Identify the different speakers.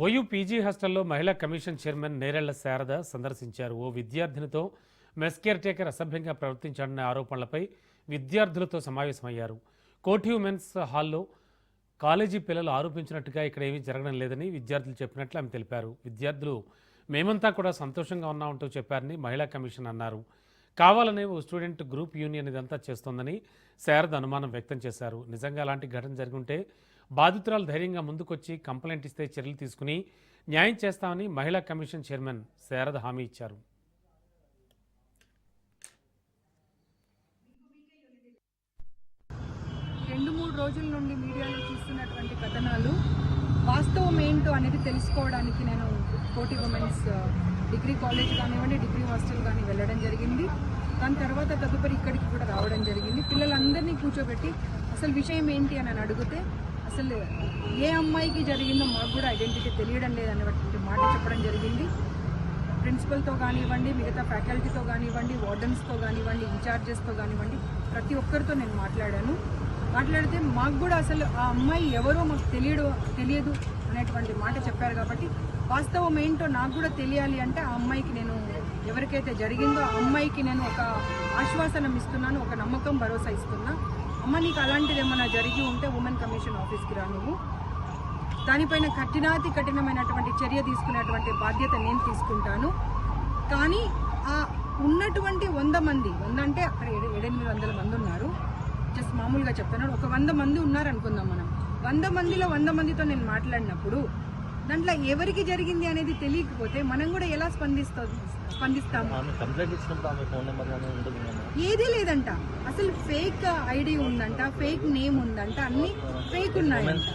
Speaker 1: OU PG హాస్టల్లో మహిళా commission chairman Nerella Sharada సందర్శించారు. ఓ విద్యార్థినితో మెస్ కేర్ టేకర్ అసభ్యంగా ప్రవర్తించాడనే ఆరోపణలపై విద్యార్థులతో సమావేశమయ్యారు. కోఠి ఉమెన్స్ హాల్లో కాలేజీ పిల్లలు ఆరోపించినట్టుగా ఇక్కడ ఏమీ జరగడం లేదని విద్యార్థులు చెప్పినట్లు ఆమె తెలిపారు. విద్యార్థులు మేమంతా కూడా సంతోషంగా ఉన్నామంటూ చెప్పారని మహిళా కమిషన్ అన్నారు. కావాలనే ఓ స్టూడెంట్ గ్రూప్ యూనియన్ ఇదంతా చేస్తోందని శారద అనుమానం వ్యక్తం చేశారు. నిజంగా అలాంటి ఘటన జరుగుంటే బాధితురాలు ధైర్యంగా ముందుకొచ్చి కంప్లైంట్ ఇస్తే చర్యలు తీసుకుని న్యాయం చేస్తామని మహిళా కమిషన్ చైర్మన్ శారద హామీ ఇచ్చారు.
Speaker 2: రెండు మూడు రోజుల నుండి మీడియాలో చూస్తున్నటువంటి కథనాలు వాస్తవం ఏంటో అనేది తెలుసుకోవడానికి నేను కోటి ఉమెన్స్ డిగ్రీ కాలేజ్ కానివ్వండి, డిగ్రీ హాస్టల్ కానీ వెళ్ళడం జరిగింది. దాని తర్వాత తదుపరి ఇక్కడికి కూడా రావడం జరిగింది. పిల్లలందరినీ కూర్చోబెట్టి అసలు విషయం ఏంటి అని అడిగితే అసలు ఏ అమ్మాయికి జరిగిందో మాకు కూడా ఐడెంటిటీ తెలియడం లేదన్నటువంటి మాట చెప్పడం జరిగింది. ప్రిన్సిపల్తో కానివ్వండి, మిగతా ఫ్యాకల్టీతో కానివ్వండి, వార్డెన్స్తో కానివ్వండి, ఇన్ఛార్జెస్తో కానివ్వండి, ప్రతి ఒక్కరితో నేను మాట్లాడితే మాకు కూడా అసలు ఆ అమ్మాయి ఎవరో మాకు తెలియదు అనేటువంటి మాట చెప్పారు. కాబట్టి వాస్తవం ఏంటో నాకు కూడా తెలియాలి అంటే ఆ అమ్మాయికి నేను ఎవరికైతే జరిగిందో ఆ అమ్మాయికి నేను ఒక ఆశ్వాసనం ఇస్తున్నాను, ఒక నమ్మకం భరోసా ఇస్తున్నా. అమ్మ నీకు అలాంటిది ఏమైనా జరిగి ఉంటే ఉమెన్ కమిషన్ ఆఫీస్కి రా, నువ్వు దానిపైన కఠినమైనటువంటి చర్య తీసుకునేటువంటి బాధ్యత నేను తీసుకుంటాను. కానీ ఆ ఉన్నటువంటి 100 మంది అంటే అక్కడ 700 మంది ఉన్నారు, జస్ట్ మామూలుగా చెప్తున్నాడు, ఒక 100 మంది ఉన్నారు అనుకుందాం. మనం 100 మందిలో 100 మందితో నేను మాట్లాడినప్పుడు దాంట్లో ఎవరికి జరిగింది అనేది తెలియకపోతే మనం కూడా ఎలా స్పందిస్తాము? ఏదీ లేదంట, అసలు ఫేక్ ఐడి ఉందంట, ఫేక్ నేమ్ ఉందంట, అన్ని ఫేక్ ఉన్నాయంట.